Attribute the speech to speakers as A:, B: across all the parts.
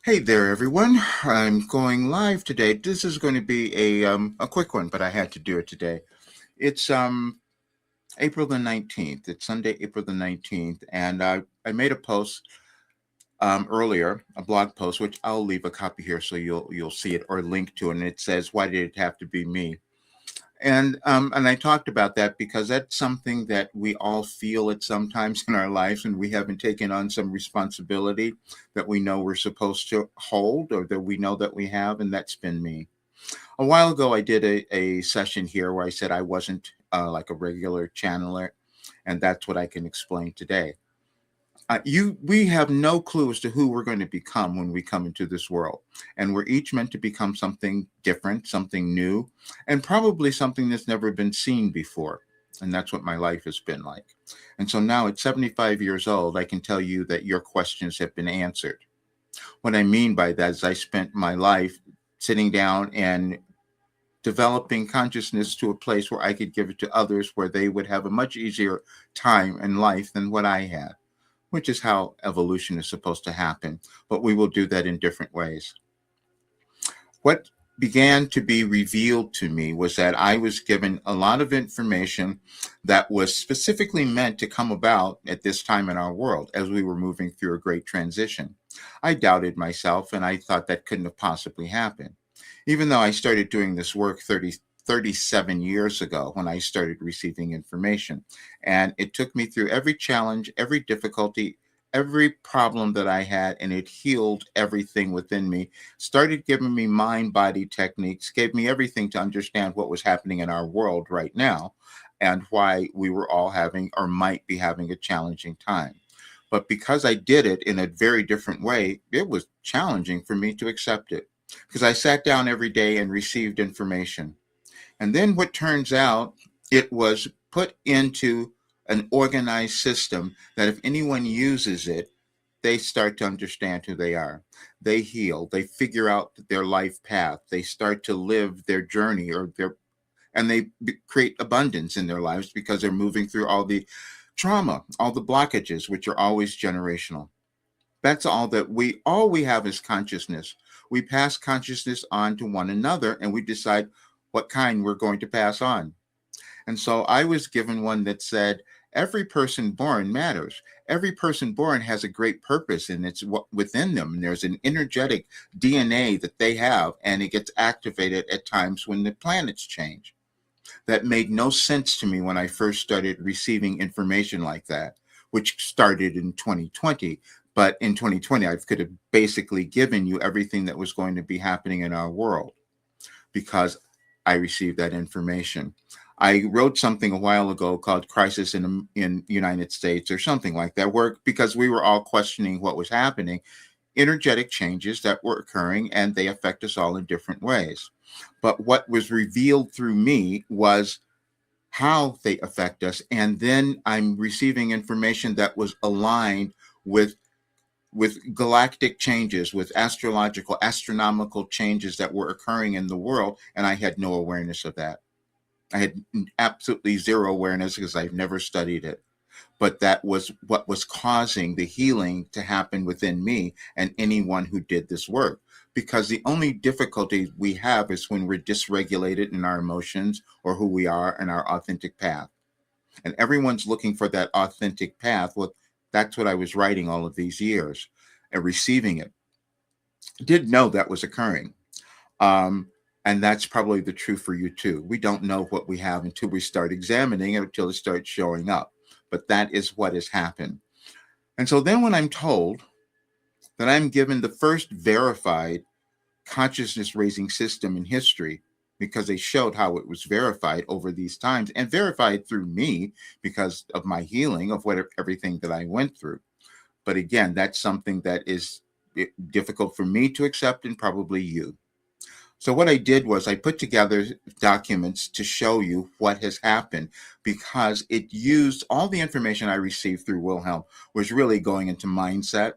A: Hey there, everyone. I'm going live today. This is going to be a quick one, but I had to do it today. It's April the 19th. It's Sunday, April the 19th, and I made a post earlier, a blog post, which I'll leave a copy here so you'll see it or link to it. And it says, "Why did it have to be me?" And I talked about that because that's something that we all feel at sometimes in our lives, and we haven't taken on some responsibility that we know we're supposed to hold, or that we know that we have, and that's been me. A while ago, I did a session here where I said I wasn't like a regular channeler, and that's what I can explain today. We have no clue as to who we're going to become when we come into this world, and we're each meant to become something different, something new, and probably something that's never been seen before. And that's what my life has been like. And so now at 75 years old, I can tell you that your questions have been answered. What I mean by that is I spent my life sitting down and developing consciousness to a place where I could give it to others, where they would have a much easier time in life than what I had, which is how evolution is supposed to happen. But we will do that in different ways. What began to be revealed to me was that I was given a lot of information that was specifically meant to come about at this time in our world as we were moving through a great transition. I doubted myself and I thought that couldn't have possibly happened. Even though I started doing this work 37 years ago when I started receiving information. And it took me through every challenge, every difficulty, every problem that I had, and it healed everything within me. Started giving me mind body techniques, gave me everything to understand what was happening in our world right now and why we were all having or might be having a challenging time. But because I did it in a very different way, it was challenging for me to accept it because I sat down every day and received information. And then what turns out, it was put into an organized system that if anyone uses it, they start to understand who they are. They heal, they figure out their life path, they start to live their journey and they create abundance in their lives because they're moving through all the trauma, all the blockages, which are always generational. That's all we have is consciousness. We pass consciousness on to one another and we decide what kind we're going to pass on. And so I was given one that said, every person born matters. Every person born has a great purpose and it's within them. And there's an energetic DNA that they have, and it gets activated at times when the planets change. That made no sense to me when I first started receiving information like that, which started in 2020. But in 2020, I could have basically given you everything that was going to be happening in our world because I received that information. I wrote something a while ago called "Crisis in United States" or something like that, where because we were all questioning what was happening, energetic changes that were occurring, and they affect us all in different ways. But what was revealed through me was how they affect us, and then I'm receiving information that was aligned with galactic changes, with astronomical changes that were occurring in the world, and I had no awareness of that. I had absolutely zero awareness because I've never studied it. But that was what was causing the healing to happen within me and anyone who did this work. Because the only difficulty we have is when we're dysregulated in our emotions or who we are in our authentic path. And everyone's looking for that authentic path. Well, that's what I was writing all of these years and receiving it. Did know that was occurring. Um, and that's probably the truth for you too. We don't know what we have until we start examining it, until it starts showing up. But that is what has happened. And so then when I'm told that I'm given the first verified consciousness raising system in history, because they showed how it was verified over these times and verified through me because of my healing of everything that I went through. But again, that's something that is difficult for me to accept and probably you. So what I did was I put together documents to show you what has happened because it used all the information I received through Wilhelm was really going into mindset.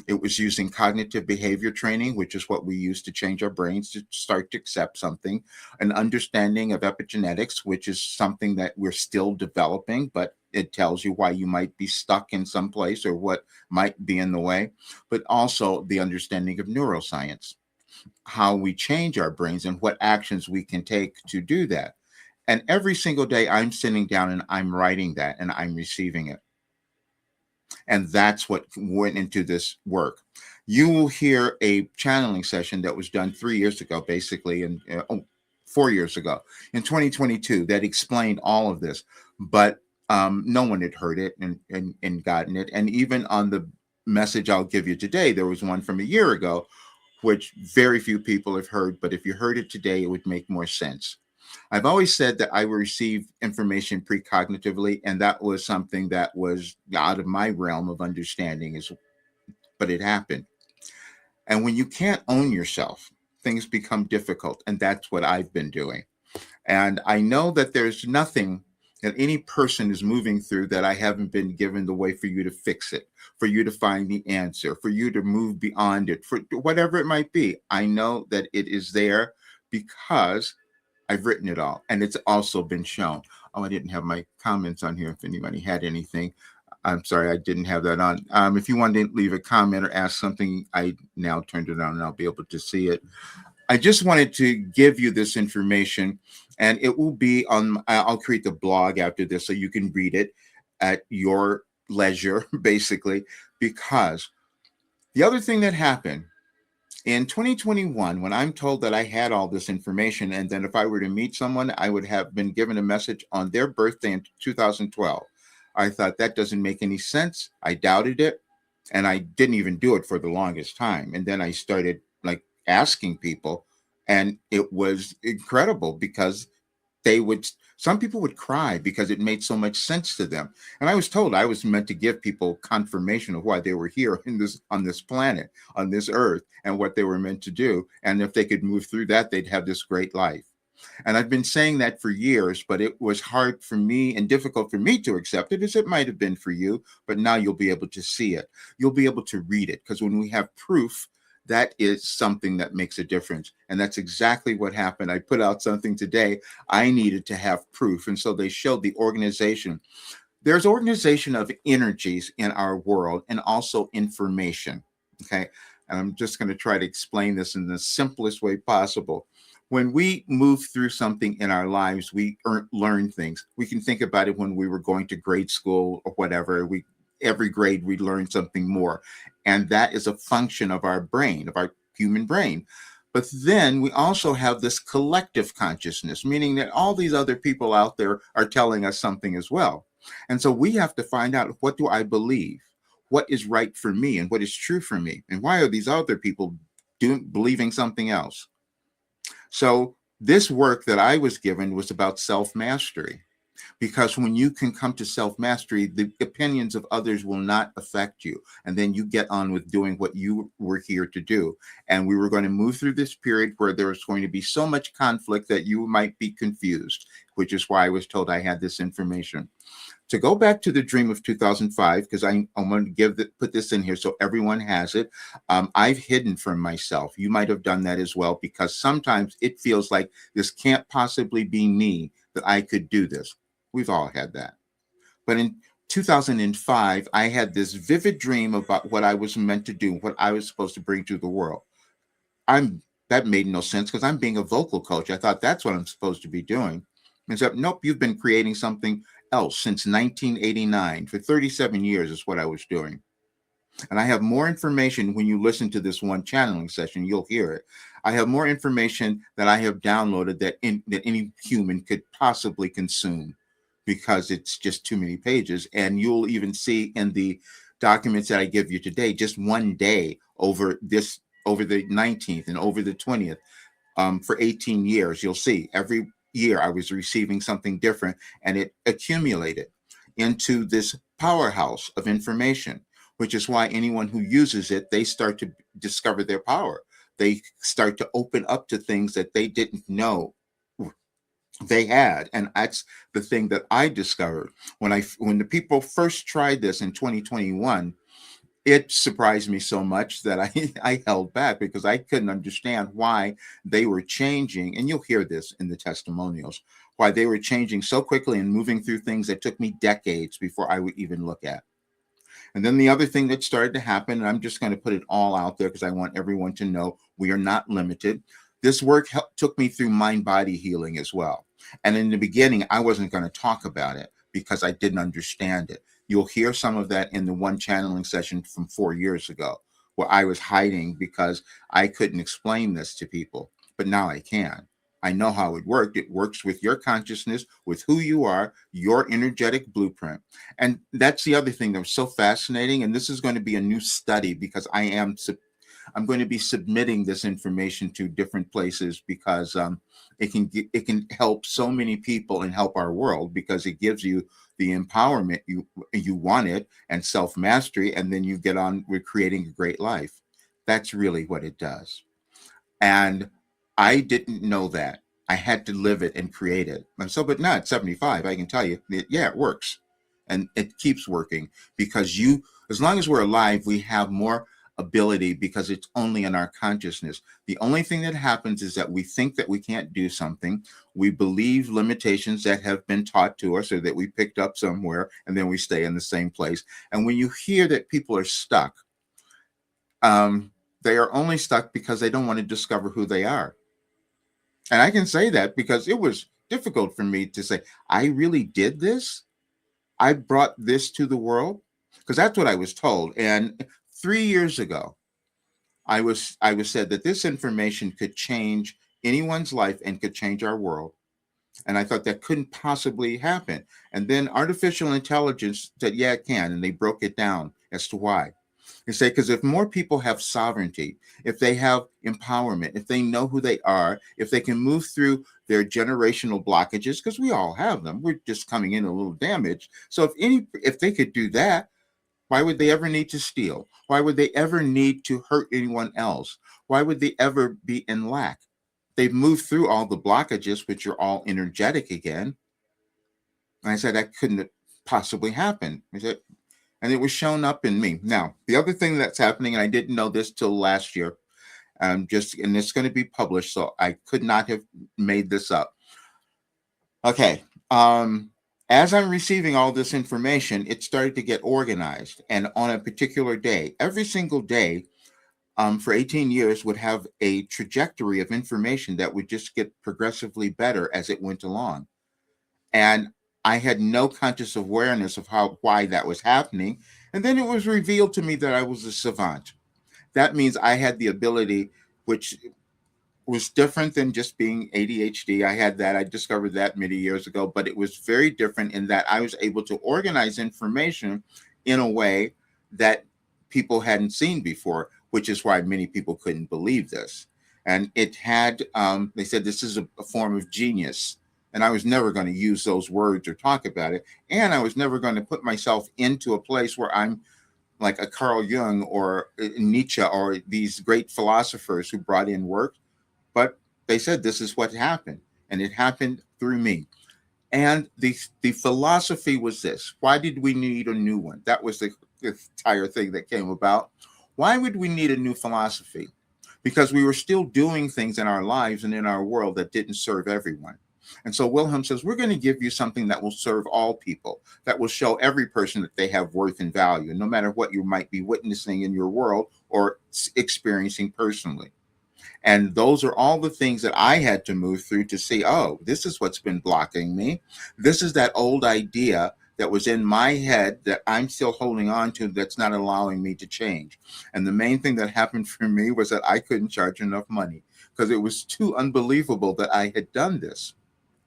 A: It was using cognitive behavior training, which is what we use to change our brains to start to accept something, an understanding of epigenetics, which is something that we're still developing, but it tells you why you might be stuck in some place or what might be in the way, but also the understanding of neuroscience, how we change our brains and what actions we can take to do that. And every single day I'm sitting down and I'm writing that and I'm receiving it. And that's what went into this work. You will hear a channeling session that was done 3 years ago, basically, and 4 years ago in 2022 that explained all of this. But no one had heard it and gotten it. And even on the message I'll give you today, there was one from a year ago, which very few people have heard. But if you heard it today, it would make more sense. I've always said that I will receive information precognitively, and that was something that was out of my realm of understanding, but it happened. And when you can't own yourself, things become difficult, and that's what I've been doing. And I know that there's nothing that any person is moving through that I haven't been given the way for you to fix it, for you to find the answer, for you to move beyond it, for whatever it might be. I know that it is there because I've written it all, and it's also been shown. Oh, I didn't have my comments on here. If anybody had anything, I'm sorry, I didn't have that on. If you wanted to leave a comment or ask something, I now turned it on, and I'll be able to see it. I just wanted to give you this information, and it will be on. I'll create the blog after this, so you can read it at your leisure, basically. Because the other thing that happened in 2021, when I'm told that I had all this information, and then if I were to meet someone, I would have been given a message on their birthday in 2012. I thought that doesn't make any sense. I doubted it, and I didn't even do it for the longest time. And then I started like asking people, and it was incredible because some people would cry because it made so much sense to them. And I was told I was meant to give people confirmation of why they were here in this on this planet, on this earth, and what they were meant to do. And if they could move through that, they'd have this great life. And I've been saying that for years, but it was hard for me and difficult for me to accept it, as it might have been for you. But now you'll be able to see it. You'll be able to read it, because when we have proof, that is something that makes a difference. And that's exactly what happened. I put out something today. I needed to have proof. And so they showed the organization. There's organization of energies in our world and also information. Okay. And I'm just going to try to explain this in the simplest way possible. When we move through something in our lives, we learn things. We can think about it when we were going to grade school or whatever. Every grade we learn something more. And that is a function of our brain, of our human brain. But then we also have this collective consciousness, meaning that all these other people out there are telling us something as well. And so we have to find out, what do I believe? What is right for me and what is true for me? And why are these other people believing something else? So this work that I was given was about self-mastery. Because when you can come to self-mastery, the opinions of others will not affect you. And then you get on with doing what you were here to do. And we were going to move through this period where there was going to be so much conflict that you might be confused, which is why I was told I had this information. To go back to the dream of 2005, because I want to put this in here so everyone has it. I've hidden from myself. You might have done that as well, because sometimes it feels like this can't possibly be me, that I could do this. We've all had that. But in 2005, I had this vivid dream about what I was meant to do, what I was supposed to bring to the world. That made no sense, because I'm being a vocal coach. I thought that's what I'm supposed to be doing. Except, nope, you've been creating something else since 1989. For 37 years is what I was doing. And I have more information. When you listen to this one channeling session, you'll hear it. I have more information that I have downloaded that any human could possibly consume, because it's just too many pages. And you'll even see in the documents that I give you today, just one day over the 19th and over the 20th, for 18 years, you'll see every year I was receiving something different, and it accumulated into this powerhouse of information, which is why anyone who uses it, they start to discover their power. They start to open up to things that they didn't know they had. And that's the thing that I discovered when the people first tried this in 2021. It surprised me so much that I held back because I couldn't understand why they were changing. And you'll hear this in the testimonials, why they were changing so quickly and moving through things that took me decades before I would even look at. And then the other thing that started to happen, and I'm just going to put it all out there because I want everyone to know we are not limited. This work took me through mind body healing as well. And in the beginning, I wasn't going to talk about it because I didn't understand it. You'll hear some of that in the one channeling session from 4 years ago, where I was hiding because I couldn't explain this to people. But now I can. I know how it worked. It works with your consciousness, with who you are, your energetic blueprint. And that's the other thing that was so fascinating. And this is going to be a new study because I'm going to be submitting this information to different places because it can help so many people and help our world because it gives you the empowerment you wanted and self mastery, and then you get on with creating a great life. That's really what it does. And I didn't know that. I had to live it and create it. And so, but now at 75, I can tell you, yeah, it works. And it keeps working because as long as we're alive, we have more ability because it's only in our consciousness. The only thing that happens is that we think that we can't do something. We believe limitations that have been taught to us or that we picked up somewhere, and then we stay in the same place. And when you hear that people are stuck, um, they are only stuck because they don't want to discover who they are. And I can say that because it was difficult for me to say, I really did this. I brought this to the world because that's what I was told. And 3 years ago, I was said that this information could change anyone's life and could change our world. And I thought that couldn't possibly happen. And then artificial intelligence said, yeah, it can. And they broke it down as to why. They say, because if more people have sovereignty, if they have empowerment, if they know who they are, if they can move through their generational blockages, because we all have them, we're just coming in a little damaged. So if they could do that, why would they ever need to steal? Why would they ever need to hurt anyone else? Why would they ever be in lack? They've moved through all the blockages, which are all energetic again. And I said that couldn't possibly happen. I said, and it was shown up in me. Now, the other thing that's happening, and I didn't know this till last year, and it's going to be published, so I could not have made this up. Okay. As I'm receiving all this information, it started to get organized. And on a particular day, every single day, for 18 years, would have a trajectory of information that would just get progressively better as it went along. And I had no conscious awareness of why that was happening. And then it was revealed to me that I was a savant. That means I had the ability, which was different than just being ADHD. I had that. I discovered that many years ago, but it was very different in that I was able to organize information in a way that people hadn't seen before, which is why many people couldn't believe this. And it had, they said, this is a form of genius. And I was never going to use those words or talk about it. And I was never going to put myself into a place where I'm like a Carl Jung or Nietzsche or these great philosophers who brought in work, but they said this is what happened, and it happened through me. And the philosophy was this: why did we need a new one? That was the entire thing that came about. Why would we need a new philosophy? Because we were still doing things in our lives and in our world that didn't serve everyone. And so Wilhelm says, we're going to give you something that will serve all people, that will show every person that they have worth and value, no matter what you might be witnessing in your world or experiencing personally. And those are all the things that I had to move through to see, oh, this is what's been blocking me. This is that old idea that was in my head that I'm still holding on to that's not allowing me to change. And the main thing that happened for me was that I couldn't charge enough money because it was too unbelievable that I had done this.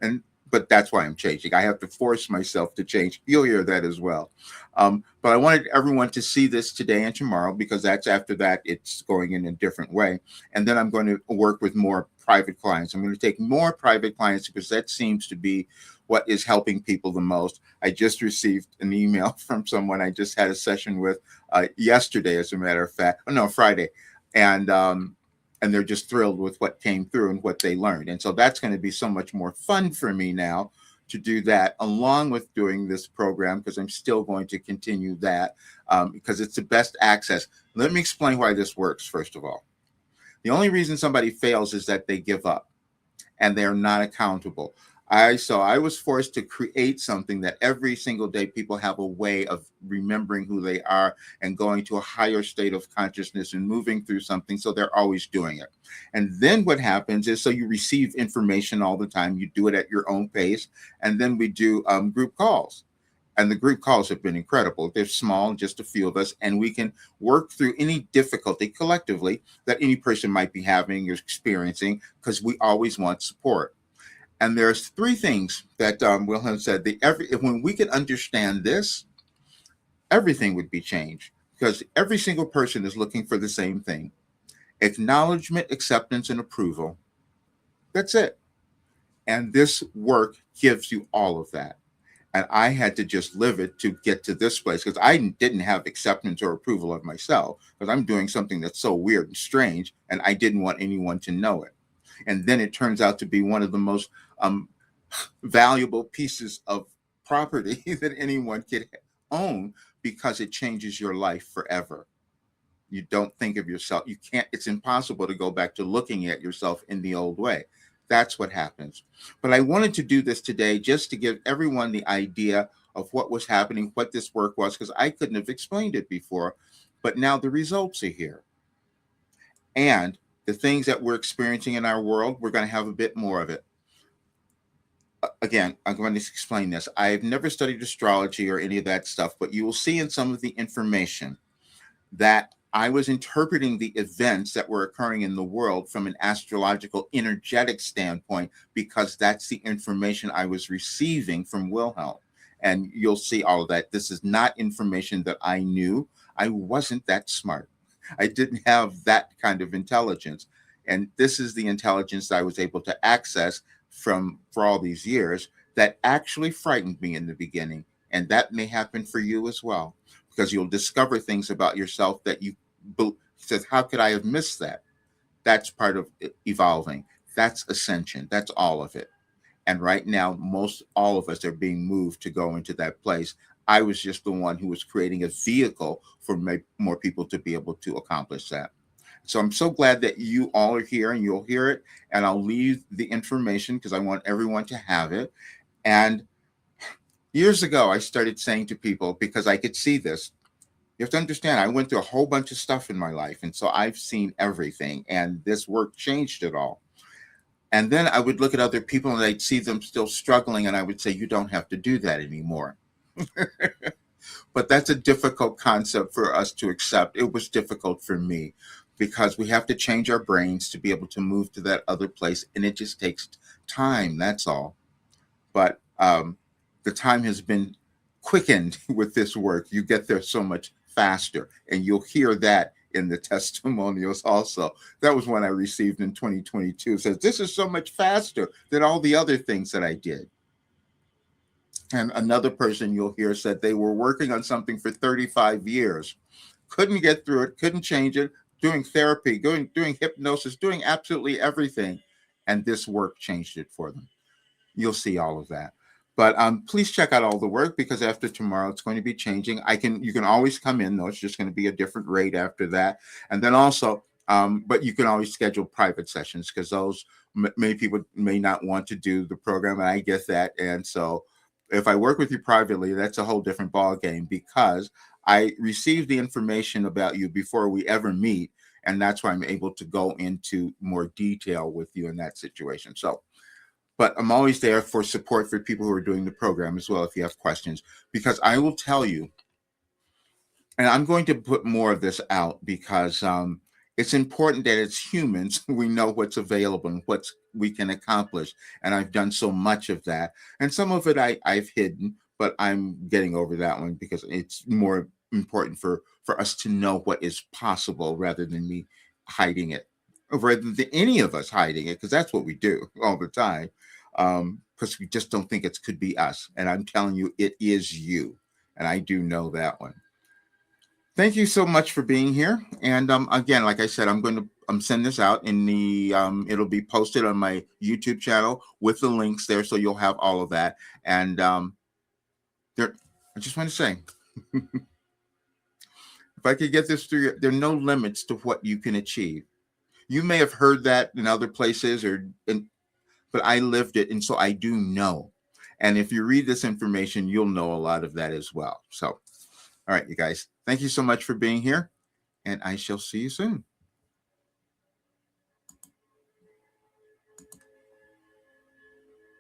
A: And but that's why I'm changing. I have to force myself to change. You'll hear that as well. But I wanted everyone to see this today and tomorrow because that's after that it's going in a different way. And then I'm going to work with more private clients. I'm going to take more private clients because that seems to be what is helping people the most. I just received an email from someone I just had a session with yesterday, as a matter of fact. Oh no, Friday, and they're just thrilled with what came through and what they learned. And so that's going to be so much more fun for me now to do that along with doing this program, because I'm still going to continue that, because it's the best access. Let me explain why this works, first of all. The only reason somebody fails is that they give up and they're not accountable. I was forced to create something that every single day people have a way of remembering who they are and going to a higher state of consciousness and moving through something, so they're always doing it. And then what happens is, so you receive information all the time, you do it at your own pace, and then we do group calls. And the group calls have been incredible. They're small, just a few of us, and we can work through any difficulty collectively that any person might be having or experiencing, because we always want support. And there's three things that Wilhelm said. When we could understand this, everything would be changed, because every single person is looking for the same thing: acknowledgement, acceptance, and approval. That's it. And this work gives you all of that. And I had to just live it to get to this place, because I didn't have acceptance or approval of myself, because I'm doing something that's so weird and strange, and I didn't want anyone to know it. And then it turns out to be one of the most um, valuable pieces of property that anyone could own, because it changes your life forever. You don't think of yourself, you can't, it's impossible to go back to looking at yourself in the old way. That's what happens. But I wanted to do this today just to give everyone the idea of what was happening, what this work was, because I couldn't have explained it before. But now the results are here. And the things that we're experiencing in our world, we're going to have a bit more of it. Again, I'm going to explain this. I've never studied astrology or any of that stuff, but you will see in some of the information that I was interpreting the events that were occurring in the world from an astrological energetic standpoint, because that's the information I was receiving from Wilhelm. And you'll see all of that. This is not information that I knew. I wasn't that smart. I didn't have that kind of intelligence. And this is the intelligence that I was able to access for all these years, that actually frightened me in the beginning. And that may happen for you as well, because you'll discover things about yourself that you says, how could I have missed that? That's part of evolving. That's ascension. That's all of it. And right now, most all of us are being moved to go into that place. I was just the one who was creating a vehicle for more people to be able to accomplish that. So I'm so glad that you all are here, and you'll hear it. And I'll leave the information because I want everyone to have it. And years ago, I started saying to people, because I could see this, you have to understand, I went through a whole bunch of stuff in my life. And so I've seen everything. And this work changed it all. And then I would look at other people and I'd see them still struggling. And I would say, you don't have to do that anymore. But that's a difficult concept for us to accept. It was difficult for me, because we have to change our brains to be able to move to that other place. And it just takes time. That's all. But the time has been quickened with this work. You get there so much faster. And you'll hear that in the testimonials also. That was one I received in 2022. It says, this is so much faster than all the other things that I did. And another person you'll hear said they were working on something for 35 years, couldn't get through it, couldn't change it, doing therapy, doing hypnosis, doing absolutely everything. And this work changed it for them. You'll see all of that. But please check out all the work, because after tomorrow it's going to be changing. You can always come in, though. It's just going to be a different rate after that. And then also, but you can always schedule private sessions, because those many people may not want to do the program, and I get that. And so if I work with you privately, that's a whole different ball game, because I receive the information about you before we ever meet. And that's why I'm able to go into more detail with you in that situation. So, but I'm always there for support for people who are doing the program as well, if you have questions, because I will tell you, and I'm going to put more of this out, because it's important that as humans, we know what's available and what we can accomplish. And I've done so much of that. And some of it I've hidden, but I'm getting over that one, because it's more important for us to know what is possible, rather than me hiding it, or rather than any of us hiding it, because that's what we do all the time. Because we just don't think it could be us. And I'm telling you, it is you. And I do know that one. Thank you so much for being here. And again, like I said, I'm going to send this out in the it'll be posted on my YouTube channel with the links there, so you'll have all of that. And there, I just want to say, if I could get this through, there are no limits to what you can achieve. You may have heard that in other places, but I lived it, and so I do know. And if you read this information, you'll know a lot of that as well. So, all right, you guys, thank you so much for being here, and I shall see you soon.